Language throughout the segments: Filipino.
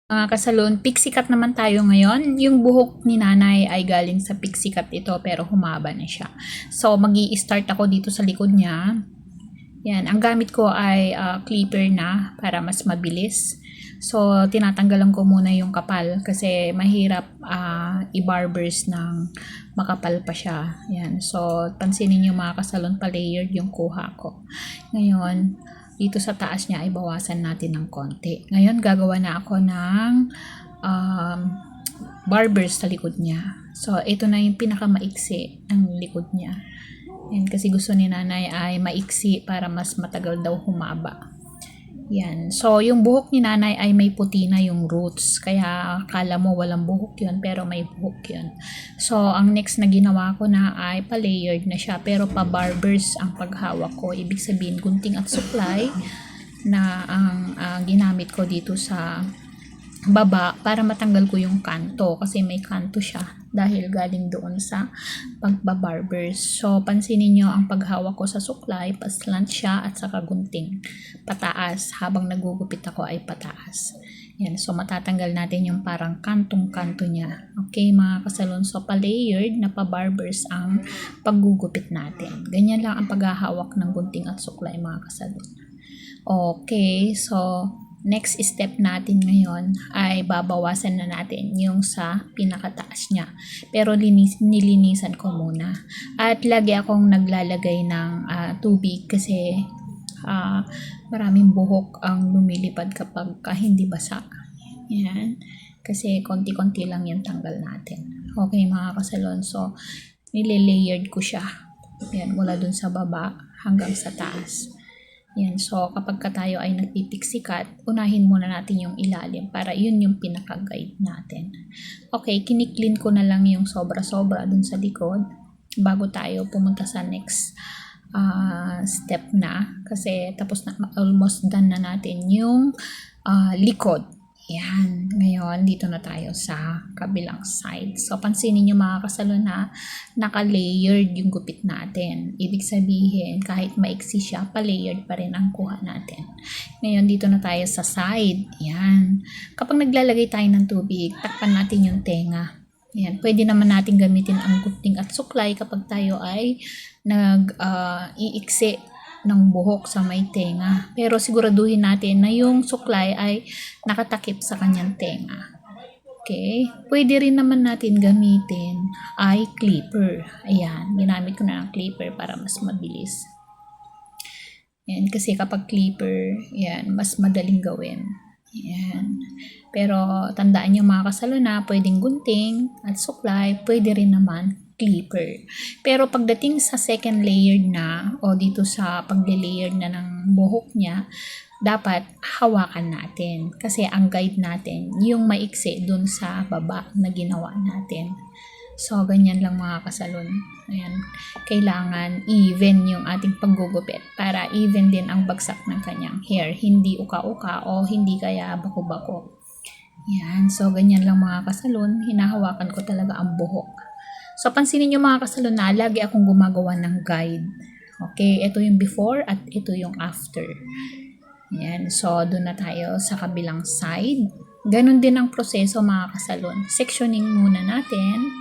Mga kasalon, pixie cut naman tayo ngayon. Yung buhok ni nanay ay galing sa pixie cut ito pero humaba na siya. So, mag-i-start ako dito sa likod niya. Yan, ang gamit ko ay clipper na para mas mabilis. So, tinatanggalan ko muna yung kapal kasi mahirap i-barbers ng makapal pa siya. Yan, so pansinin nyo mga kasalon, pa-layered yung kuha ko. Ngayon, dito sa taas niya ay bawasan natin ng konti. Ngayon, gagawa na ako ng barbers sa likod niya. So, ito na yung pinakamaiksi ang likod niya. Yan, kasi gusto ni nanay ay maiksi para mas matagal daw humaba. Yan. So, yung buhok ni nanay ay may puti na yung roots. Kaya, akala mo walang buhok yun, pero may buhok yun. So, ang next na ginawa ko na ay pa-layered na siya, pero pa-barbers ang paghawak ko. Ibig sabihin, gunting at suklay na ang ginamit ko dito sa baba para matanggal ko yung kanto kasi may kanto siya dahil galing doon sa pagbabarbers. So, pansinin nyo ang paghawak ko sa suklay, paslant siya at saka gunting pataas. Habang nagugupit ako ay pataas. Yan, so matatanggal natin yung parang kantong-kanto niya. Okay mga kasalon, so pa-layered na pa-barbers ang paggugupit natin. Ganyan lang ang paghahawak ng gunting at suklay mga kasalon. Okay, so next step natin ngayon ay babawasan na natin yung sa pinakataas niya. Pero nilinisan ko muna. At lagi akong naglalagay ng tubig kasi maraming buhok ang lumilipad kapag hindi basa. Yan. Kasi konti-konti lang yung tanggal natin. Okay mga kasalon. So, nile-layered ko siya. Yan, mula dun sa baba hanggang sa taas. Yan, so kapag tayo ay nagpipiksikat, unahin muna natin yung ilalim para yun yung pinaka-guide natin. Okay, kiniklin ko na lang yung sobra-sobra dun sa likod bago tayo pumunta sa next step na kasi tapos na, almost done na natin yung likod. Yan, ngayon dito na tayo sa kabilang side. So pansinin nyo mga kasalon na naka-layered yung gupit natin. Ibig sabihin kahit maiksi siya, pa-layered pa rin ang kuha natin. Ngayon dito na tayo sa side. Yan, kapag naglalagay tayo ng tubig, takpan natin yung tenga. Yan, pwede naman natin gamitin ang gunting at suklay kapag tayo ay iiksi ng buhok sa may tenga. Pero siguraduhin natin na yung suklay ay nakatakip sa kanyang tenga. Okay? Pwede rin naman natin gamitin ay clipper. Ayan, ginamit ko na ng clipper para mas mabilis. Yan, kasi kapag clipper, yan, mas madaling gawin. Yan. Pero tandaan nyo mga kasalon na pwedeng gunting at suklay, pwede rin naman clipper. Pero pagdating sa second layer na o dito sa pagle-layer na ng buhok niya, dapat hawakan natin kasi ang guide natin yung maiksi dun sa baba na ginawa natin. So, ganyan lang mga kasalon. Ayan. Kailangan even yung ating paggugupit para even din ang bagsak ng kanyang hair. Hindi uka-uka o hindi kaya bako-bako. Yan. So, ganyan lang mga kasalon. Hinahawakan ko talaga ang buhok. So, pansinin nyo mga kasalon na lagi akong gumagawa ng guide. Okay, ito yung before at ito yung after. Yan, so doon na tayo sa kabilang side. Ganon din ang proseso mga kasalon. Sectioning muna natin.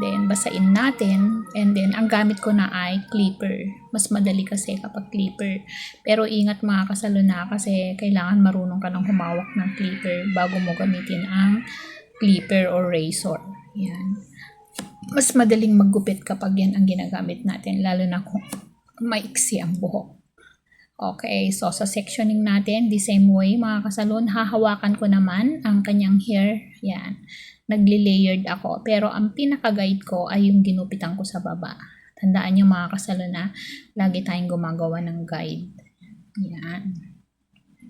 Then, basain natin. And then, ang gamit ko na ay clipper. Mas madali kasi kapag clipper. Pero ingat mga kasalon na kasi kailangan marunong ka ng humawak ng clipper bago mo gamitin ang clipper or razor. Yan. Mas madaling maggupit kapag yan ang ginagamit natin, lalo na kung maiksi ang buhok. Okay, so sa sectioning natin, the same way mga kasalon, hahawakan ko naman ang kanyang hair. Yan, nagli-layered ako. Pero ang pinaka-guide ko ay yung ginupitan ko sa baba. Tandaan nyo mga kasalon na lagi tayong gumagawa ng guide. Yan.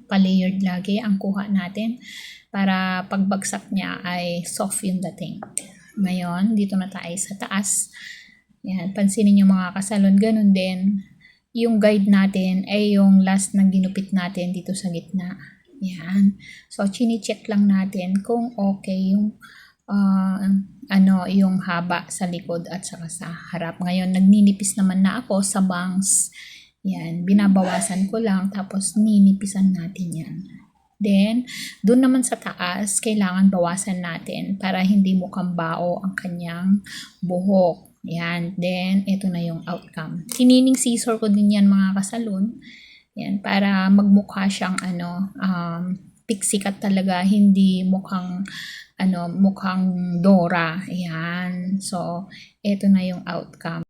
Pa-layered lagi ang kuha natin para pagbagsak niya ay soft yung dating. Ngayon, dito na tayo sa taas. Yan, pansinin nyo mga kasalon, ganun din. Yung guide natin ay yung last na ginupit natin dito sa gitna. Yan. So, chine-check lang natin kung okay yung yung haba sa likod at saka sa harap. Ngayon, nagninipis naman na ako sa bangs. Yan, binabawasan ko lang tapos ninipisan natin yan. Then, dun naman sa taas, kailangan bawasan natin para hindi mukhang bao ang kanyang buhok. Yan. Then, ito na yung outcome. Tinining scissor ko din yan mga kasalon. Yan, para magmukha siyang piksikat talaga, hindi mukhang mukhang Dora. Ayan. So, ito na yung outcome.